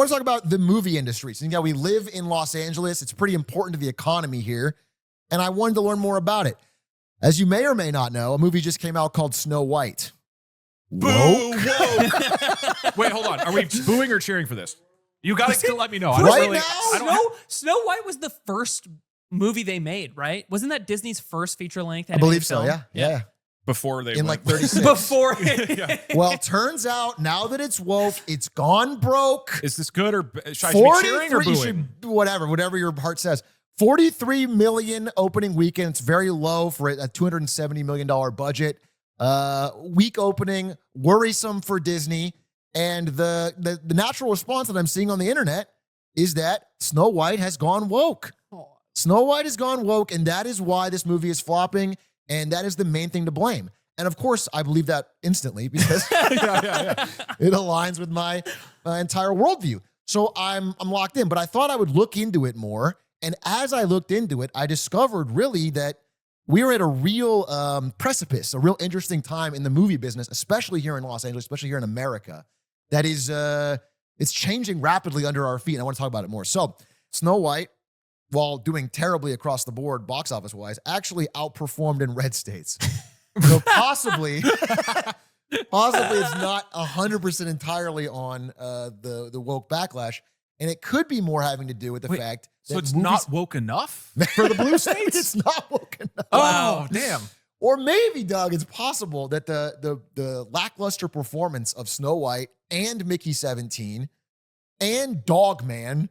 I want to talk about the movie industry. So, we live in Los Angeles. It's pretty important to the economy here. And I wanted to learn more about it. As you may or may not know, a movie just came out called Snow White. Boo! Whoa. Wait, hold on. Are we booing or cheering for this? You got to let me know. Snow White was the first movie they made, right? Wasn't that Disney's first feature-length? I believe film? so, yeah. Before they in went. like 36. Before. Well, turns out now that it's woke, it's gone broke. Is this good or should I be cheering or booing? You should, whatever your heart says. 43 million opening weekend. It's very low for a $270 million budget. Weak opening, worrisome for Disney. And the natural response that I'm seeing on the internet is that Snow White has gone woke. Snow White has gone woke, and that is why this movie is flopping, and that is the main thing to blame. And of course, I believe that instantly because it aligns with my entire worldview. So I'm locked in, but I thought I would look into it more. And as I looked into it, I discovered really that we're at a real precipice, a real interesting time in the movie business, especially here in Los Angeles, especially here in America, that is, it's changing rapidly under our feet. And I want to talk about it more. So Snow White, while doing terribly across the board, box office wise, actually outperformed in red states. So possibly it's not 100% entirely on the woke backlash. And it could be more having to do with the fact that so it's not woke enough for the blue states. It's not woke enough. Oh, damn. Or maybe, Doug, it's possible that the lackluster performance of Snow White and Mickey 17 and Dog Man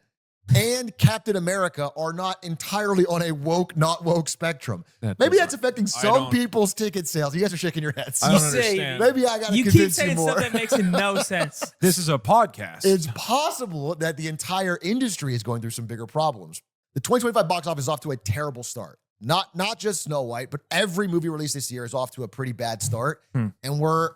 and Captain America are not entirely on a woke, not woke spectrum. Maybe that's affecting some people's ticket sales. You guys are shaking your heads. I don't understand. Maybe I got to convince keep saying you more. stuff that makes no sense. This is a podcast. It's possible that the entire industry is going through some bigger problems. The 2025 box office is off to a terrible start. Not just Snow White, but every movie released this year is off to a pretty bad start. And we're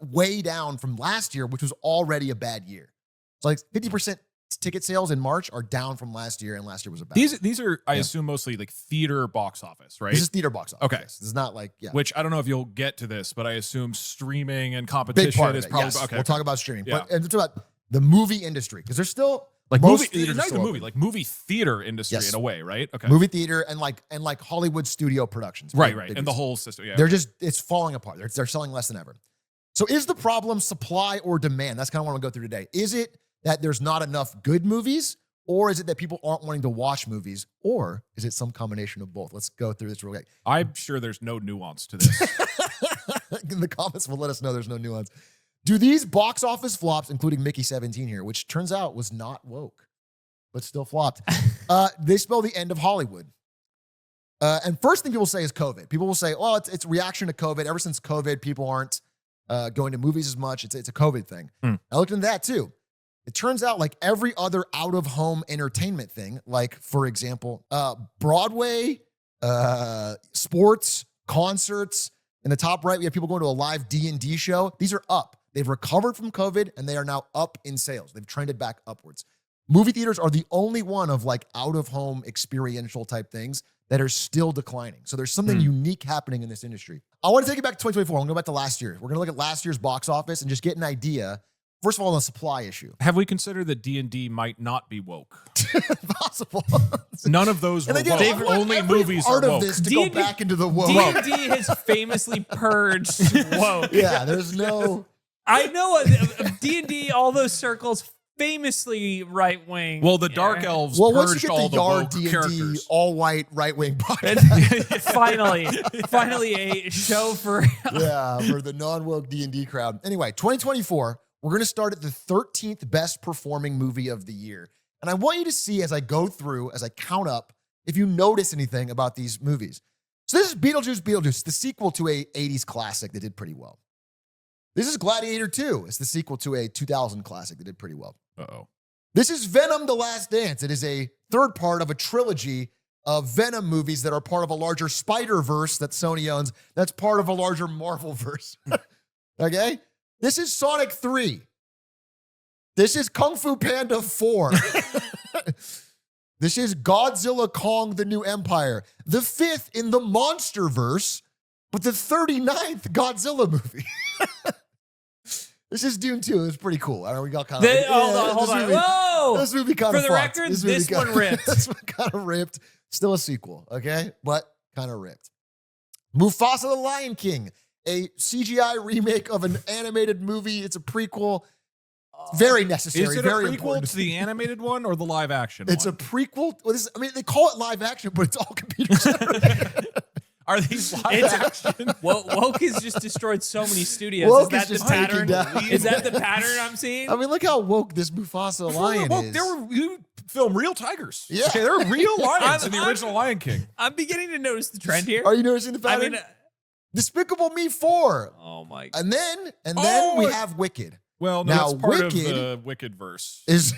way down from last year, which was already a bad year. So like 50% ticket sales in March are down from last year, and last year was a bad year. These are, I assume, mostly like theater box office, right? This is theater box office. Okay. Yes. This is not like, Which I don't know if you'll get to this, but I assume streaming and big competition part of is it. probably Yes. okay. We'll talk about streaming. Yeah. But and it's about the movie industry, because there's still like most movie, theaters not are even still movie, open. like movie theater industry Yes. in a way, right? Okay. Movie theater and like Hollywood studio productions. Right. Big And the whole system. Yeah. it's falling apart. They're selling less than ever. So is the problem supply or demand? That's kind of what I'm going to go through today. Is it that there's not enough good movies, or is it that people aren't wanting to watch movies, or is it some combination of both? Let's go through this real quick. I'm sure there's no nuance to this. In the comments will let us know there's no nuance. Do these box office flops, including Mickey 17 here, which turns out was not woke, but still flopped, they spell the end of Hollywood? And first thing people say is COVID. People will say, well, it's a reaction to COVID. Ever since COVID, people aren't going to movies as much. It's a COVID thing. I looked into that too. It turns out like every other out-of-home entertainment thing, like, for example, Broadway, sports, concerts. In the top right, we have people going to a live D&D show. These are up. They've recovered from COVID, and they are now up in sales. They've trended back upwards. Movie theaters are the only one of like out-of-home experiential type things that are still declining. So there's something unique happening in this industry. I want to take it back to 2024. I'm going to go back to last year. We're going to look at last year's box office and just get an idea. First of all, on the supply issue. Have we considered that D&D might not be woke? Possible. None of those were woke. They've only movies are part of woke. this to go back into the woke. D&D has famously purged woke. Yeah, there's no... I know of D&D, all those circles, famously right-wing. Well, the Dark Elves once you purged get all the Yard woke D&D, characters. all-white, right-wing podcast. finally a show for... Yeah, for the non-woke D&D crowd. Anyway, 2024, we're going to start at the 13th best performing movie of the year. And I want you to see as I go through, as I count up, if you notice anything about these movies. So this is Beetlejuice, the sequel to a 80s classic that did pretty well. This is Gladiator 2. It's the sequel to a 2000 classic that did pretty well. Uh-oh. This is Venom: The Last Dance. It is a third part of a trilogy of Venom movies that are part of a larger Spider-Verse that Sony owns. That's part of a larger Marvel-verse. Okay? This is Sonic 3. This is Kung Fu Panda 4. This is Godzilla Kong: The New Empire. The 5th in the Monsterverse, but the 39th Godzilla movie. This is Dune 2. It was pretty cool. I don't know, we got kind of Hold on. Whoa! This movie kind For of the fucked. record, this one ripped. This one kind of ripped. Still a sequel, okay? But kind of ripped. Mufasa the Lion King, a CGI remake of an animated movie. It's a prequel. Very necessary. Is it very a prequel important. to the animated one or the live action It's one? a prequel. Well, they call it live action, but it's all computer generated. Are these live action? Woke has just destroyed so many studios. Woke is is that just the pattern? taking down. Is that the pattern I'm seeing? I mean, look how woke this Mufasa lion is. You film real tigers. Yeah. Okay, they're real lions in the original Lion King. I'm beginning to notice the trend here. Are you noticing the I pattern? mean, Despicable Me 4. oh my God. And then Oh, we have Wicked. Well, no, Now, it's part of Wicked the Wicked verse. Is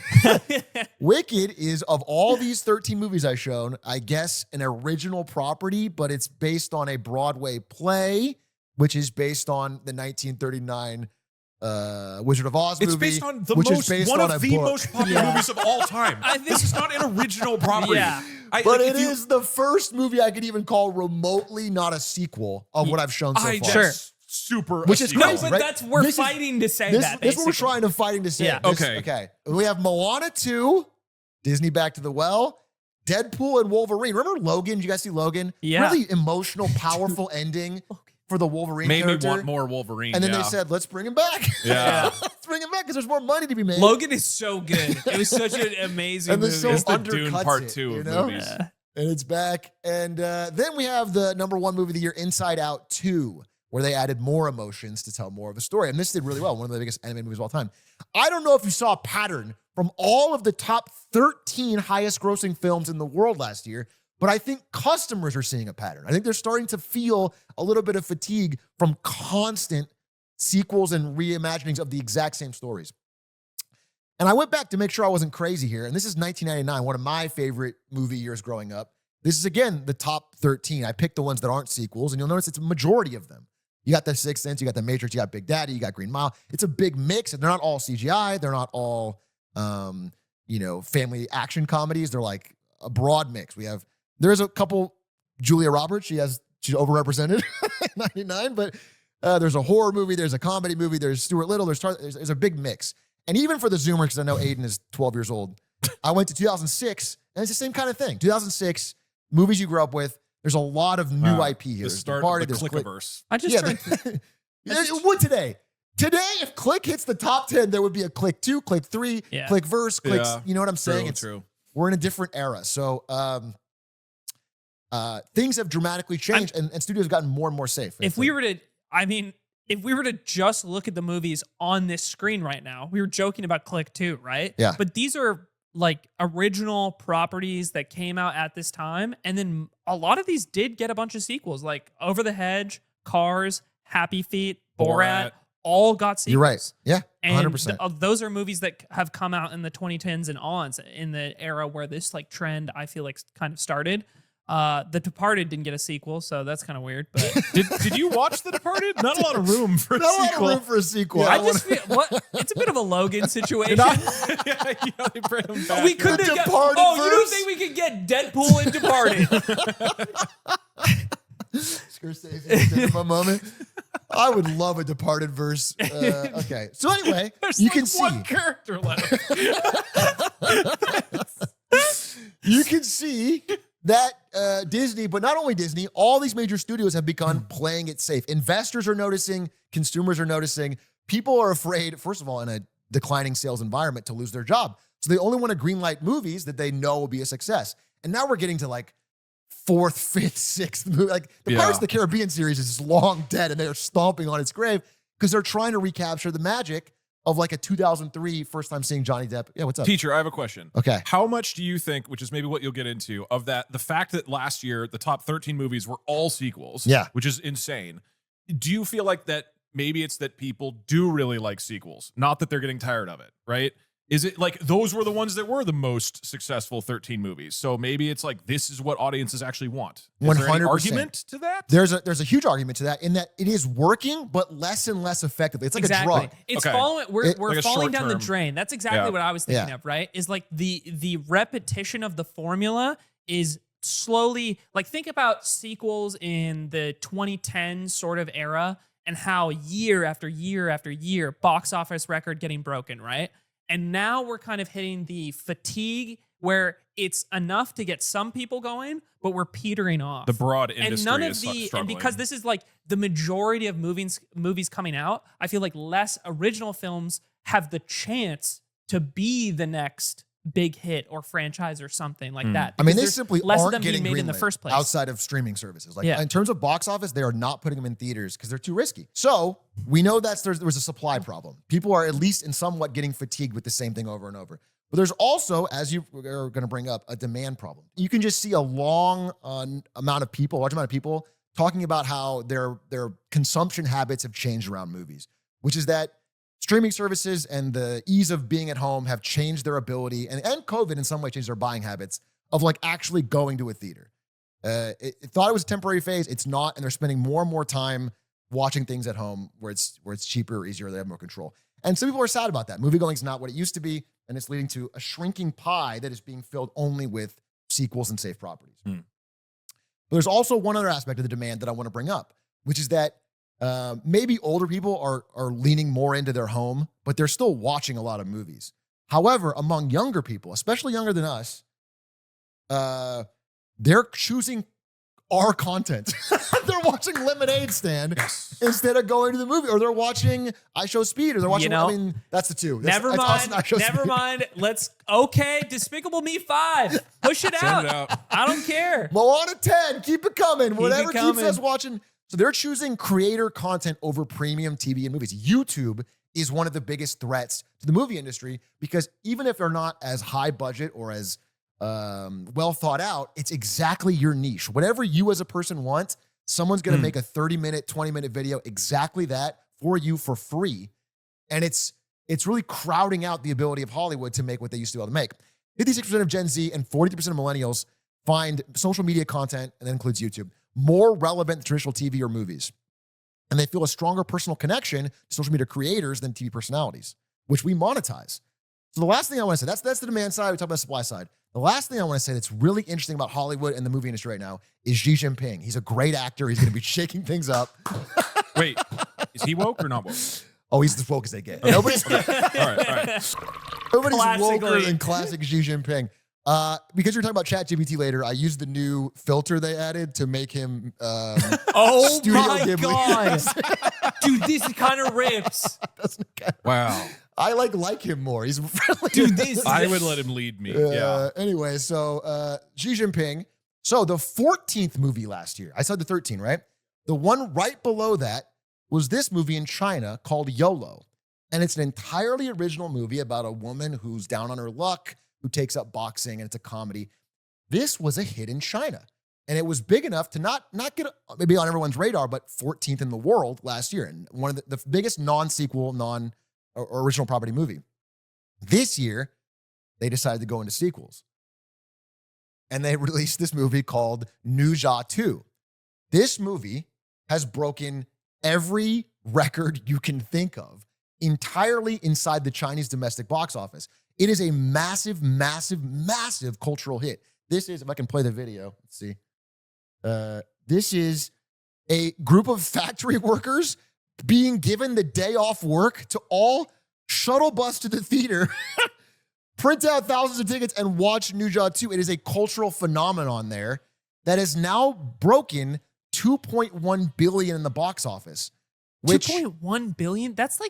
Wicked is, of all these 13 movies I've shown, I guess an original property, but it's based on a Broadway play, which is based on the 1939 Wizard of Oz movie. It's based on the which is most based one on of a the book. most popular movies of all time. This is not an original property. Yeah. But it is the first movie I could even call remotely not a sequel of what I've shown so far. Sure. Super. Which is No, crazy, but right? we're This is- fighting to say This that. is what we're Basically. fighting to say. Yeah. Okay. We have Moana 2, Disney Back to the Well, Deadpool and Wolverine. Remember Logan? Did you guys see Logan? Yeah. Really emotional, powerful ending for the Wolverine Made me character. want more Wolverine. And then yeah. they said, let's bring him back. Yeah. Let's bring him back because there's more money to be made. Logan is so good. It was such an amazing And movie. the so It's the Dune undercuts part it, 2 you of know? movies. Yeah. And it's back. And then we have the #1 movie of the year, Inside Out 2, where they added more emotions to tell more of the story. And this did really well. One of the biggest animated movies of all time. I don't know if you saw a pattern from all of the top 13 highest grossing films in the world last year, but I think customers are seeing a pattern. I think they're starting to feel a little bit of fatigue from constant sequels and reimaginings of the exact same stories. And I went back to make sure I wasn't crazy here. And this is 1999, one of my favorite movie years growing up. This is, again, the top 13. I picked the ones that aren't sequels, and you'll notice it's a majority of them. You got The Sixth Sense, you got The Matrix, you got Big Daddy, you got Green Mile. It's a big mix, and they're not all CGI. They're not all, family action comedies. They're like a broad mix. There's a couple, Julia Roberts, she's overrepresented in 99, but there's a horror movie, there's a comedy movie, there's Stuart Little, there's a big mix. And even for the Zoomers, because I know Aiden is 12 years old, I went to 2006, and it's the same kind of thing. 2006, movies you grew up with, there's a lot of new IP here. The There's start Departed, of the there's Clickiverse. I just tried. it would today. Today, if Click hits the top 10, there would be a Click 2, Click 3, Yeah. Click Verse, Clicks. Yeah. You know what I'm saying? True. We're in a different era. So things have dramatically changed, and studios have gotten more and more safe. If we were to just look at the movies on this screen right now, we were joking about Click 2, right? Yeah. But these are like original properties that came out at this time. And then a lot of these did get a bunch of sequels, like Over the Hedge, Cars, Happy Feet, Borat, all got sequels. You're right. Yeah, And 100%. those are movies that have come out in the 2010s and ons, in the era where this like trend, I feel like, kind of started. The Departed didn't get a sequel, so that's kind of weird. But Did you watch The Departed? Not a lot of room for a Not a lot of sequel. room for a sequel. I just feel it's a bit of a Logan situation. Yeah, they bring him back. We couldn't The have got, Departed oh, you don't verse? think we could get Deadpool and Departed? Scorsese cinema moment. I would love a Departed verse. Okay, so anyway, There's you like can see. one character left. You can see that Disney, but not only Disney, all these major studios have begun playing it safe. Investors are noticing, consumers are noticing. People are afraid, first of all, in a declining sales environment, to lose their job. So they only want to greenlight movies that they know will be a success. And now we're getting to like 4th, 5th, 6th movie. Like the Yeah. Pirates of the Caribbean series is long dead, and they're stomping on its grave because they're trying to recapture the magic of like a 2003 first time seeing Johnny Depp. Yeah, what's up? Teacher, I have a question. Okay. How much do you think, which is maybe what you'll get into, of that, the fact that last year the top 13 movies were all sequels, Yeah. which is insane. Do you feel like that maybe it's that people do really like sequels, not that they're getting tired of it, right? Is it like those were the ones that were the most successful 13 movies? So maybe it's like this is what audiences actually want. Is there any 100%. argument to that? There's a huge argument to that in that it is working, but less and less effectively. It's like a drug. It's Okay. falling. We're Like a falling down the short-term- drain. That's exactly Yeah. what I was thinking Yeah. of. Right? Is like the repetition of the formula is slowly like think about sequels in the 2010 sort of era. and how year after year after year, box office record getting broken, right? And now we're kind of hitting the fatigue where it's enough to get some people going, but we're petering off. The broad industry and none of is the struggling. and because this is like the majority of movies coming out, I feel like less original films have the chance to be the next big hit or franchise or something like that. I mean, Because they there's simply less of aren't them being getting made in the greenlit first place. outside of streaming services. Like Yeah. in terms of box office, they are not putting them in theaters because they're too risky. So we know that there was a supply problem. People are at least in somewhat getting fatigued with the same thing over and over. But there's also, as you are going to bring up, a demand problem. You can just see a long amount of people, large amount of people talking about how their consumption habits have changed around movies, which is that streaming services and the ease of being at home have changed their ability, and COVID in some way changed their buying habits of like actually going to a theater. It thought it was a temporary phase. It's not, and they're spending more and more time watching things at home where it's cheaper or easier. They have more control. And some people are sad about that. Moviegoing is not what it used to be, and it's leading to a shrinking pie that is being filled only with sequels and safe properties. But there's also one other aspect of the demand that I want to bring up, which is that maybe older people are leaning more into their home, but they're still watching a lot of movies. However, among younger people, especially younger than us, they're choosing our content. They're watching Lemonade Stand instead of going to the movie, or they're watching I Show Speed, or they're watching, I mean, that's the two. Never mind. Let's, Despicable Me 5. Push it Send out. it out. I don't care. Moana 10, keep it coming. Whatever keeps coming. us watching. So they're choosing creator content over premium TV and movies. YouTube is one of the biggest threats to the movie industry because even if they're not as high budget or as well thought out, it's exactly your niche. Whatever you as a person want, someone's going to make a 30-minute, 20-minute video exactly that for you for free. And it's really crowding out the ability of Hollywood to make what they used to be able to make. 56% of Gen Z and 40% of millennials find social media content, and that includes YouTube, more relevant than traditional TV or movies. And they feel a stronger personal connection to social media creators than TV personalities, which we monetize. So the last thing I want to say, that's the demand side. We talk about the supply side. The last thing I want to say that's really interesting about Hollywood and the movie industry right now is Xi Jinping. He's a great actor. He's going to be shaking things up. Wait, is he woke or not woke? Oh, he's as woke as they get. Nobody's All right. woker than classic Xi Jinping. Because you're talking about ChatGPT later, I used the new filter they added to make him Oh Studio my Ghibli. God. Dude, this kind of rips. Doesn't count. Wow. I like him more. He's friendly. Dude, this I would let him lead me. Yeah. Anyway, so Xi Jinping. So the 14th movie last year, I said the 13, right? The one right below that was this movie in China called YOLO. And it's an entirely original movie about a woman who's down on her luck, who takes up boxing, and it's a comedy. This was a hit in China. And it was big enough to not get maybe on everyone's radar, but 14th in the world last year. And one of the biggest non-sequel, non-original property movie. This year, they decided to go into sequels. And they released this movie called Nuja 2. This movie has broken every record you can think of entirely inside the Chinese domestic box office. It is a massive, massive, massive cultural hit. This is, if I can play the video, let's see. This is a group of factory workers being given the day off work to all shuttle bus to the theater, print out thousands of tickets, and watch Nuja 2. It is a cultural phenomenon there that has now broken $2.1 billion in the box office. Which 2.1 billion? That's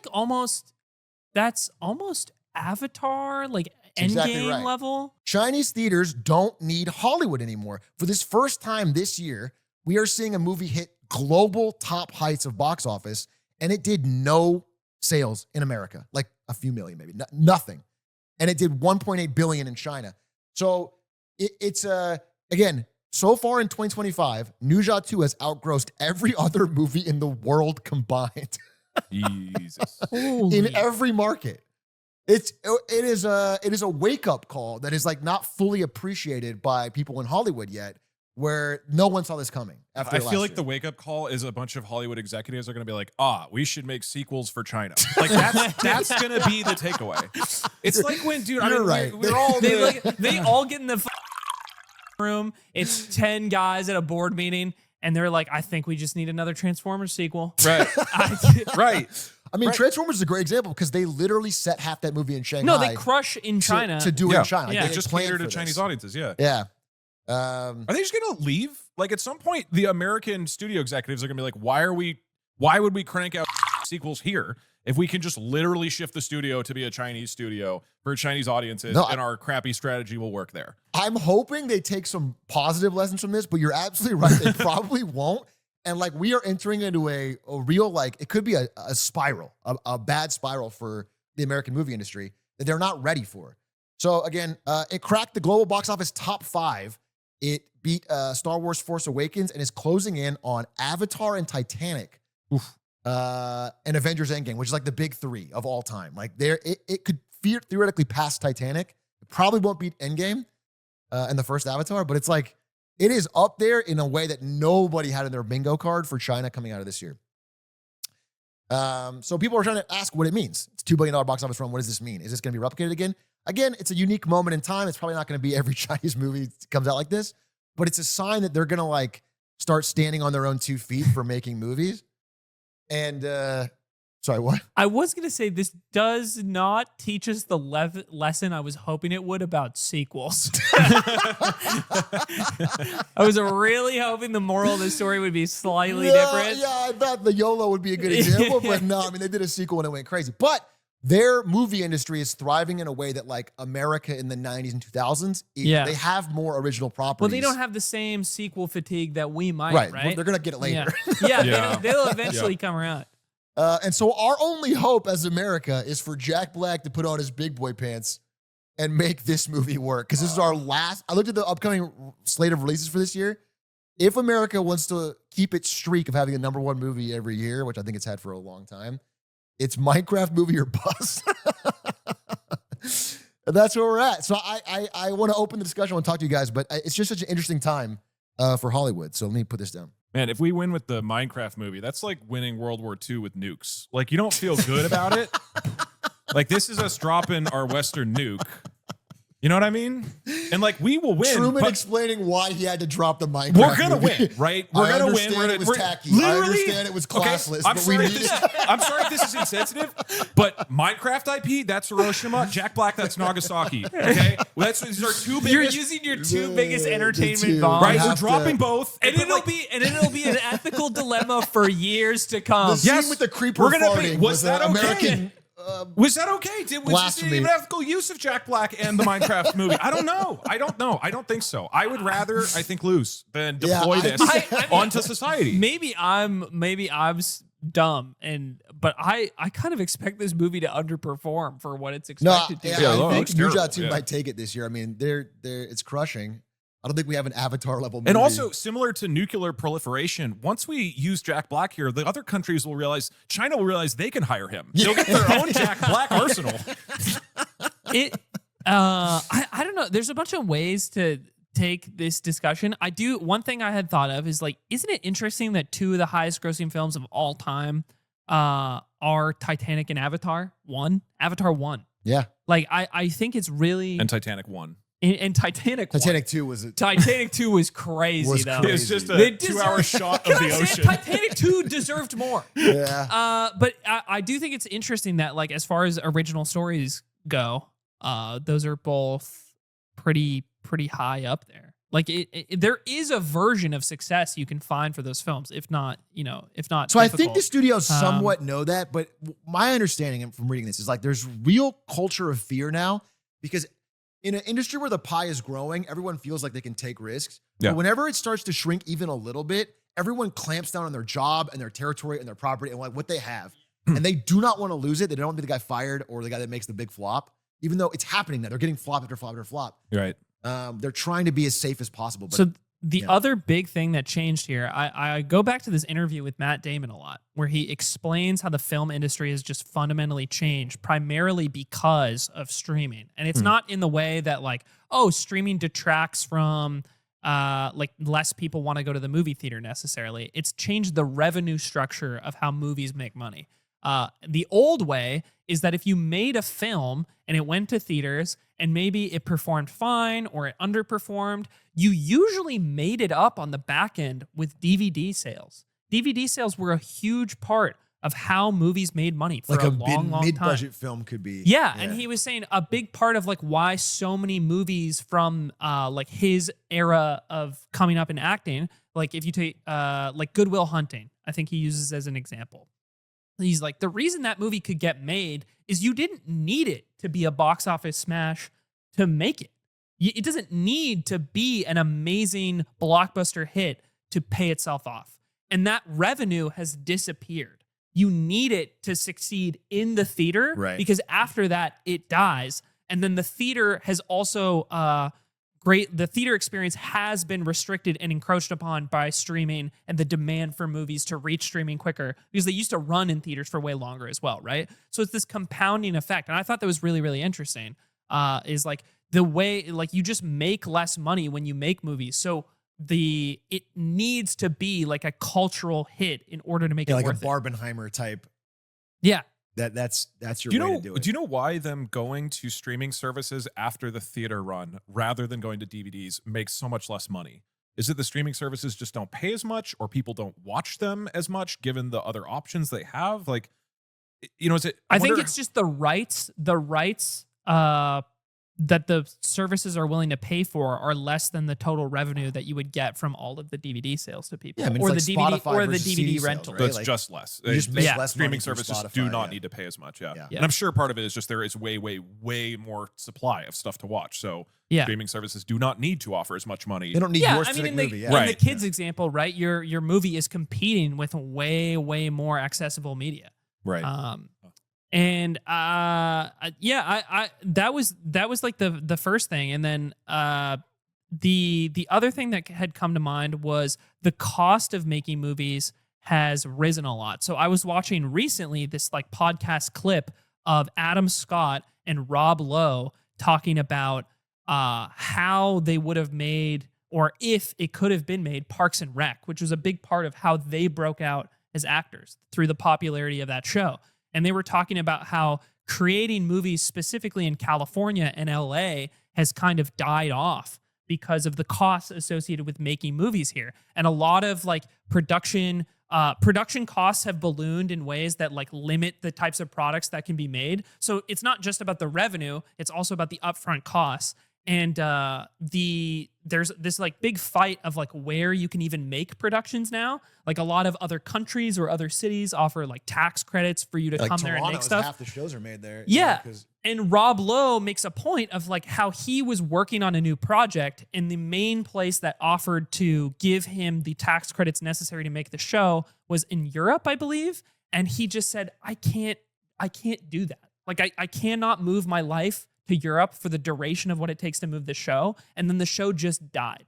almost Avatar, like exactly Endgame right. level. Chinese theaters don't need Hollywood anymore. For this first time this year, we are seeing a movie hit global top heights of box office, and it did no sales in America, like a few million maybe, nothing. And it did 1.8 billion in China. So it's again, so far in 2025, Nuja 2 has outgrossed every other movie in the world combined Jesus. in every market. It is a wake-up call that is not fully appreciated by people in Hollywood yet, where no one saw this coming. After I feel like year. the wake-up call is a bunch of Hollywood executives are going to be like, we should make sequels for China. Like that's going to be the takeaway. It's like when, dude, You're right. We're all they all get in the room. It's 10 guys at a board meeting, and they're like, I think we just need another Transformers sequel. Right. Right. I mean, Right. Transformers is a great example because they literally set half that movie in Shanghai. No, they crush in China. to do it Yeah. in China. Like, Yeah. they Just planned cater for to this. Chinese audiences. Yeah. Yeah. Are they just gonna leave? Like at some point, the American studio executives are gonna be like, why would we crank out sequels here if we can just literally shift the studio to be a Chinese studio for Chinese audiences No, and our crappy strategy will work there? I'm hoping they take some positive lessons from this, but you're absolutely right. They probably won't. And like we are entering into a real, like it could be a spiral, a bad spiral for the American movie industry that they're not ready for. So again, it cracked the global box office top 5. It beat Star Wars Force Awakens and is closing in on Avatar and Titanic. And Avengers Endgame, which is like the big 3 of all time. Like it could theoretically pass Titanic. It probably won't beat Endgame and the first Avatar, but it's like, it is up there in a way that nobody had in their bingo card for China coming out of this year. So people are trying to ask what it means. It's $2 billion box office run. What does this mean? Is this going to be replicated again? Again, it's a unique moment in time. It's probably not going to be every Chinese movie that comes out like this, but it's a sign that they're going to like start standing on their own 2 feet for making movies. And sorry, what? I was going to say this does not teach us the lesson I was hoping it would about sequels. I was really hoping the moral of the story would be slightly different. Yeah, I thought the YOLO would be a good example, but no, I mean, they did a sequel and it went crazy. But their movie industry is thriving in a way that like America in the 90s and 2000s, they have more original properties. Well, they don't have the same sequel fatigue that we might, right? Well, they're going to get it later. Yeah, they'll eventually come around. And so our only hope as America is for Jack Black to put on his big boy pants and make this movie work. Because this is our last. I looked at the upcoming slate of releases for this year. If America wants to keep its streak of having a #1 movie every year, which I think it's had for a long time, it's Minecraft movie or bust. And that's where we're at. So I want to open the discussion. I want to talk to you guys, but it's just such an interesting time for Hollywood. So let me put this down. Man, if we win with the Minecraft movie, that's like winning World War II with nukes. Like, you don't feel good about it. Like, this is us dropping our Western nuke. You know what I mean? And like, we will win. Truman but explaining why he had to drop the Minecraft we're gonna movie. win, right? We're gonna win. It was tacky. Literally, I understand it was classless, I'm but sorry we if needed. I'm sorry if this is insensitive, but Minecraft IP, that's Hiroshima. Jack Black, that's Nagasaki. Okay, well, these are 2 biggest. You're using your 2 biggest entertainment two. bombs, right? We're have dropping to- both, and it'll be an ethical dilemma for years to come. The scene Yes, with the creeper we're gonna farting be- was was that okay? American. Was that okay? Was this Blasphemy. an ethical use of Jack Black and the Minecraft movie? I don't know. I don't think so. I would rather, I think, lose than deploy this onto society. Maybe I'm dumb, but I kind of expect this movie to underperform for what it's No, expected to. yeah, Yeah, I think it's terrible, New Team yeah. might take it this year. I mean, it's crushing. I don't think we have an Avatar level movie. And also, similar to nuclear proliferation, once we use Jack Black here, the other countries will realize, China will realize they can hire him. They'll get their own Jack Black arsenal. I don't know. There's a bunch of ways to take this discussion. One thing I had thought of is like, isn't it interesting that 2 of the highest grossing films of all time are Titanic and Avatar 1? Avatar 1. Yeah. Like, I think it's really... And Titanic won. And Titanic 1. Titanic 2 was Titanic 2 was crazy, Was though. crazy. It's just a They 2-hour shot Can of I the say it? ocean. Titanic 2 deserved more. Yeah. But I do think it's interesting that, like, as far as original stories go, those are both pretty high up there. Like, there is a version of success you can find for those films, if not. So I think the difficult. studios somewhat know that, but my understanding from reading this is like there's real culture of fear now because in an industry where the pie is growing, everyone feels like they can take risks. Yeah. But whenever it starts to shrink even a little bit, everyone clamps down on their job and their territory and their property and like what they have. And they do not want to lose it. They don't want to be the guy fired or the guy that makes the big flop, even though it's happening now. They're getting flop after flop after flop. Right. They're trying to be as safe as possible. But So the other big thing that changed here, I go back to this interview with Matt Damon a lot, where he explains how the film industry has just fundamentally changed, primarily because of streaming. And it's not in the way that like, oh, streaming detracts from like less people want to go to the movie theater necessarily. It's changed the revenue structure of how movies make money. The old way is that if you made a film and it went to theaters and maybe it performed fine or it underperformed, you usually made it up on the back end with DVD sales. DVD sales were a huge part of how movies made money for Like a a long time. mid-budget film could be. Yeah, and he was saying a big part of like why so many movies from like his era of coming up in acting, like if you take like Good Will Hunting, I think he uses as an example. He's like, the reason that movie could get made is you didn't need it to be a box office smash to make it. It doesn't need to be an amazing blockbuster hit to pay itself off. And that revenue has disappeared. You need it to succeed in the theater, Right. because after that it dies. And then the theater has also the theater experience has been restricted and encroached upon by streaming and the demand for movies to reach streaming quicker, because they used to run in theaters for way longer as well, right? So it's this compounding effect. And I thought that was really, really interesting, is like the way, like you just make less money when you make movies. So it needs to be like a cultural hit in order to make it like a worth it. Barbenheimer type. Yeah. That's your way to do it. Do you know why them going to streaming services after the theater run rather than going to DVDs makes so much less money? Is it the streaming services just don't pay as much, or people don't watch them as much given the other options they have? Like, is it? I think it's just the rights that the services are willing to pay for are less than the total revenue that you would get from all of the DVD sales to people. Yeah, I mean, or it's the like DVD Spotify or the versus DVD CD sales, rental. right? That's Like, just less. you just make Yeah. less Streaming money from services Spotify, do not yeah. need to pay as much. Yeah. Yeah. Yeah. And I'm sure part of it is just there is way, way, way more supply of stuff to watch. So Yeah. streaming services do not need to offer as much money. They don't need Yeah, your I mean, specific in the, movie. Yeah. in the Right. kids example, right? Your movie is competing with way, way more accessible media. Right. And that was like the first thing, and then the other thing that had come to mind was the cost of making movies has risen a lot. So I was watching recently this like podcast clip of Adam Scott and Rob Lowe talking about how they would have made, or if it could have been made, Parks and Rec, which was a big part of how they broke out as actors through the popularity of that show. And they were talking about how creating movies specifically in California and LA has kind of died off because of the costs associated with making movies here. And a lot of like production costs have ballooned in ways that like limit the types of products that can be made. So it's not just about the revenue, it's also about the upfront costs. And there's this like big fight of like where you can even make productions now. Like a lot of other countries or other cities offer like tax credits for you to Like come there and Toronto, make stuff. half the shows are made there. Yeah. 'Cause And Rob Lowe makes a point of like how he was working on a new project, and the main place that offered to give him the tax credits necessary to make the show was in Europe, I believe. And he just said, I can't do that. Like I cannot move my life to Europe for the duration of what it takes to move the show. And then the show just died.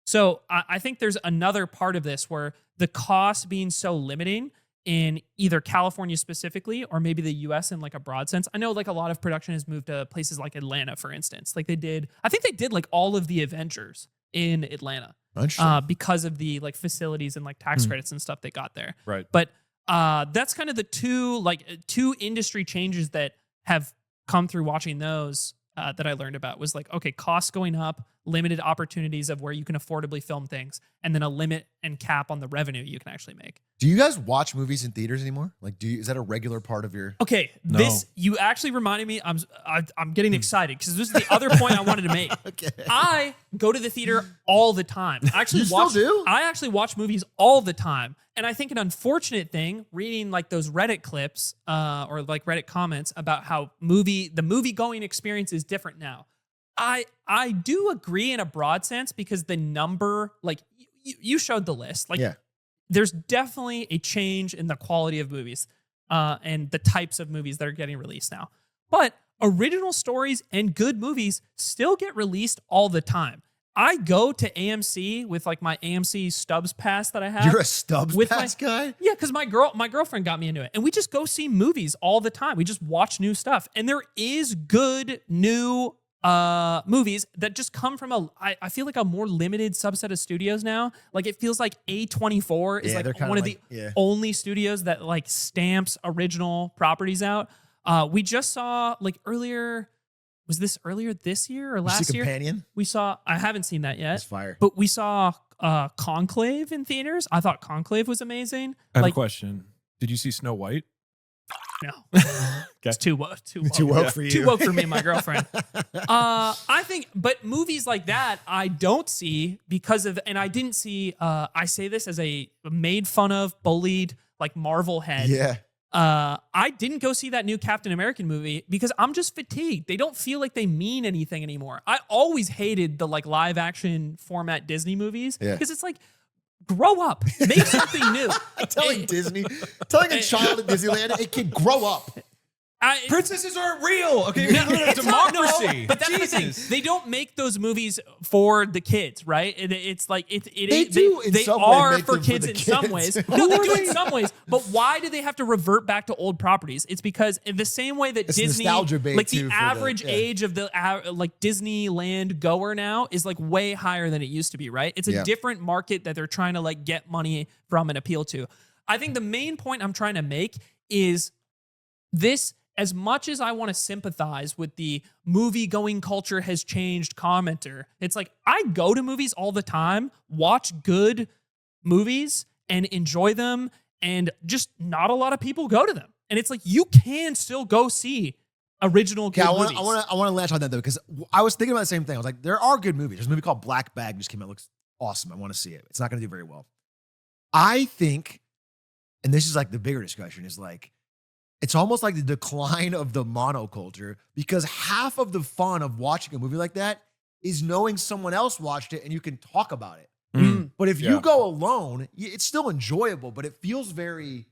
So I think there's another part of this where the cost being so limiting in either California specifically, or maybe the US in like a broad sense. I know like a lot of production has moved to places like Atlanta, for instance. Like I think they did like all of the Avengers in Atlanta because of the like facilities and like tax credits and stuff they got there. Right. But that's kind of the two industry changes that have come through watching those that I learned about was like, okay, costs going up, limited opportunities of where you can affordably film things, and then a limit and cap on the revenue you can actually make. Do you guys watch movies in theaters anymore? Like, is that a regular part of your? Okay, No. this you actually reminded me. I'm getting excited because this is the other point I wanted to make. Okay. I go to the theater all the time. I actually You still do? I actually watch movies all the time. And I think an unfortunate thing, reading like those Reddit clips or like Reddit comments about how the movie going experience is different now. I do agree in a broad sense, because the number, like you showed the list, like Yeah. there's definitely a change in the quality of movies and the types of movies that are getting released now. But original stories and good movies still get released all the time. I go to AMC with like my AMC Stubbs pass that I have. You're a Stubbs with pass guy? Yeah, because my girlfriend got me into it, and we just go see movies all the time. We just watch new stuff, and there is good new movies that just come from I feel like a more limited subset of studios now. Like it feels like A24 is Yeah, they're like kinda one of like- the yeah. only studios that like stamps original properties out. We just saw like earlier was this earlier this year or Did you see last year? Companion? We saw, I haven't seen that yet, It's fire. but we saw Conclave in theaters. I thought Conclave was amazing. I have Like, a question. Did you see Snow White? no, Okay. it's too woke. Too Too woke. woke for you. Too woke for me and my girlfriend. I think, but movies like that, I don't see because of, and I didn't see, I say this as a made fun of, bullied, like Marvel head. Yeah. I didn't go see that new Captain American movie because I'm just fatigued. They don't feel like they mean anything anymore. I always hated the like live action format Disney movies because it's like, grow up, make something new. telling a child at Disneyland, hey kid, grow up. Princesses aren't real. Okay, It's not- no, democracy. but that's the thing. They don't make those movies for the kids, right? It's like They do in some way are make for them for kids the in some kids. ways. No, they do in some ways. But why do they have to revert back to old properties? It's because in the same way that It's Disney, nostalgia bait like too the for average yeah. age of the like Disneyland goer now is like way higher than it used to be, right? It's a Yeah. different market that they're trying to like get money from and appeal to. I think the main point I'm trying to make is this. As much as I want to sympathize with the movie going culture has changed commenter, it's like I go to movies all the time, watch good movies and enjoy them, and just not a lot of people go to them. And it's like you can still go see original good movies. I want to latch on that though because I was thinking about the same thing. I was like, there are good movies. There's a movie called Black Bag just came out. It looks awesome. I want to see it. It's not going to do very well. I think, and this is like the bigger discussion, is like, it's almost like the decline of the monoculture because half of the fun of watching a movie like that is knowing someone else watched it and you can talk about it. But if you go alone, it's still enjoyable, but it feels very,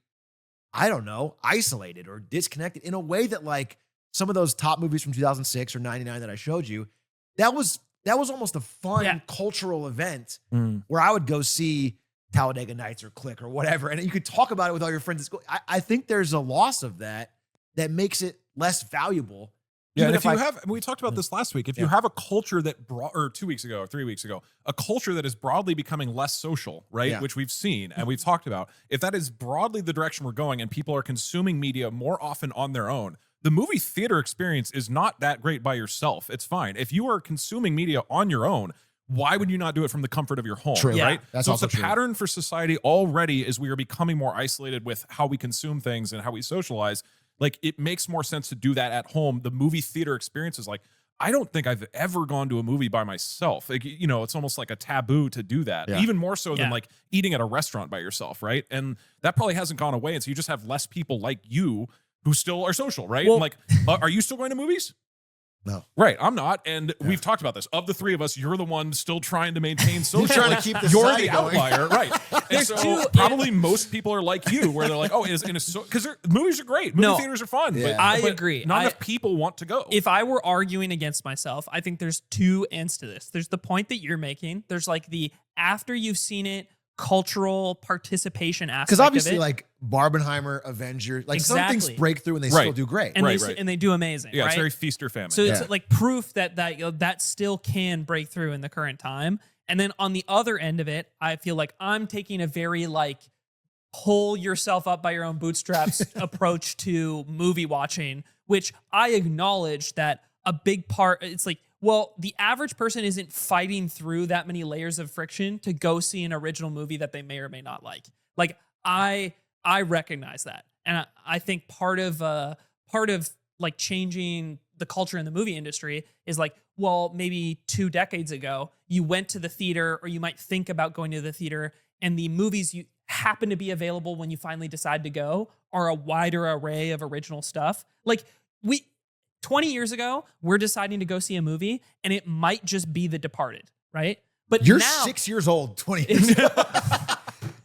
I don't know, isolated or disconnected in a way that like some of those top movies from 2006 or 99 that I showed you, that was almost a fun cultural event where I would go see Talladega Nights or Click or whatever. And you could talk about it with all your friends at school. I think there's a loss of that makes it less valuable. Yeah, Even and if you have, we talked about this last week, if you have a culture that, or 2 weeks ago or 3 weeks ago, a culture that is broadly becoming less social, right? Yeah. Which we've seen and we've talked about, if that is broadly the direction we're going and people are consuming media more often on their own, the movie theater experience is not that great by yourself. It's fine. If you are consuming media on your own, why would you not do it from the comfort of your home? True. Right? That's so it's also the true. pattern for society already is we are becoming more isolated with how we consume things and how we socialize. Like it makes more sense to do that at home. The movie theater experience is like, I don't think I've ever gone to a movie by myself. Like, you know, it's almost like a taboo to do that, even more so than like eating at a restaurant by yourself. Right. And that probably hasn't gone away. And so you just have less people like you who still are social. Right. Well- And like, are you still going to movies? No. Right, I'm not, and we've talked about this. Of the three of us, you're the one still trying to maintain social. You're trying to keep the You're society the going. outlier, right? And There's so probably most people are like you, where they're like, "Oh, because movies are great, movie theaters are fun." Yeah. But, I but agree. Not enough people want to go. If I were arguing against myself, I think there's two ends to this. There's the point that you're making. There's like the after you've seen it, cultural participation aspect. Because obviously, of it. like Barbenheimer, Avenger, like some Exactly. things break through and they Right. still do great. and Right, they right. and they do amazing. yeah, right? it's very feast or famine. So yeah. it's like proof that that still can break through in the current time. And then on the other end of it, I feel like I'm taking a very like pull yourself up by your own bootstraps approach to movie watching, which I acknowledge that a big part. It's like, well, the average person isn't fighting through that many layers of friction to go see an original movie that they may or may not like. Like I recognize that, and I think part of like changing the culture in the movie industry is like, well, maybe 2 decades ago, you went to the theater or you might think about going to the theater and the movies you happen to be available when you finally decide to go are a wider array of original stuff. Like 20 years ago, we're deciding to go see a movie and it might just be The Departed, right? But You're now, 6 years old, 20 years ago.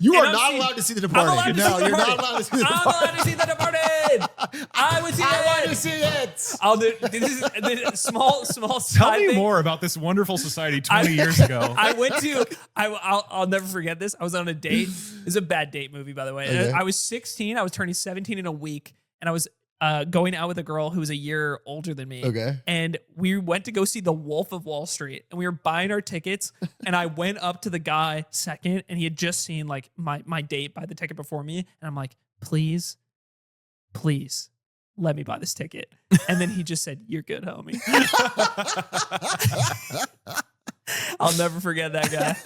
You And are I'm not seeing- allowed to see The I'm Departed. allowed to No, see The you're not Departed. allowed to see The I'm Departed. allowed to see The Departed. I would see I want to it. see it. I'll do this small Tell side me thing. more about this wonderful society 20 years ago. I went to. I'll never forget this. I was on a date. It's a bad date movie, by the way. Okay. I was 16. I was turning 17 in a week, and I was going out with a girl who was a year older than me. Okay. And we went to go see The Wolf of Wall Street, and we were buying our tickets. And I went up to the guy second, and he had just seen like my date buy the ticket before me, and I'm like, please, let me buy this ticket. And then he just said, you're good, homie. I'll never forget that guy.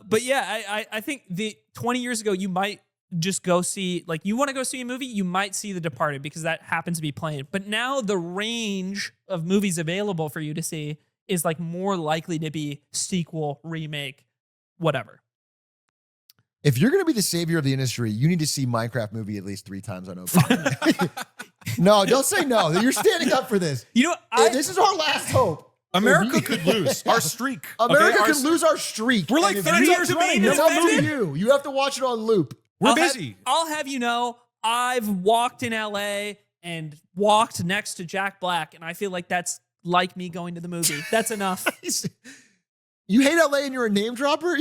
But yeah, I think 20 years ago, you might just go see, like, you want to go see a movie, you might see The Departed because that happens to be playing. But now the range of movies available for you to see is like more likely to be sequel, remake, whatever. If you're going to be the savior of the industry, you need to see Minecraft movie at least 3 times on opening. No, don't say no. You're standing up for this. You know what? This is our last hope. America could lose our streak. America okay? could lose our streak. We're like And 30 years running. It's up to you. You have to watch it on loop. We're busy. I'll have you know, I've walked in LA and walked next to Jack Black, and I feel like that's like me going to the movie. That's enough. You hate LA and you're a name dropper?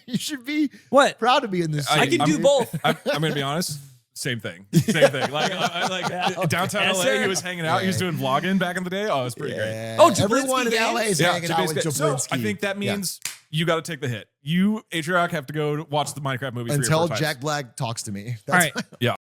You should be proud to be in this. I can do both. I'm going to be honest. Same thing. Same thing. Like, downtown LA, he was hanging out. He was doing vlogging back in the day. Oh, it was pretty great. Oh, everyone in LA is hanging out with Jablinski. So I think that means you got to take the hit. You, Atrioc, have to go watch the Minecraft movie until Jack Black talks to me. All right. Yeah.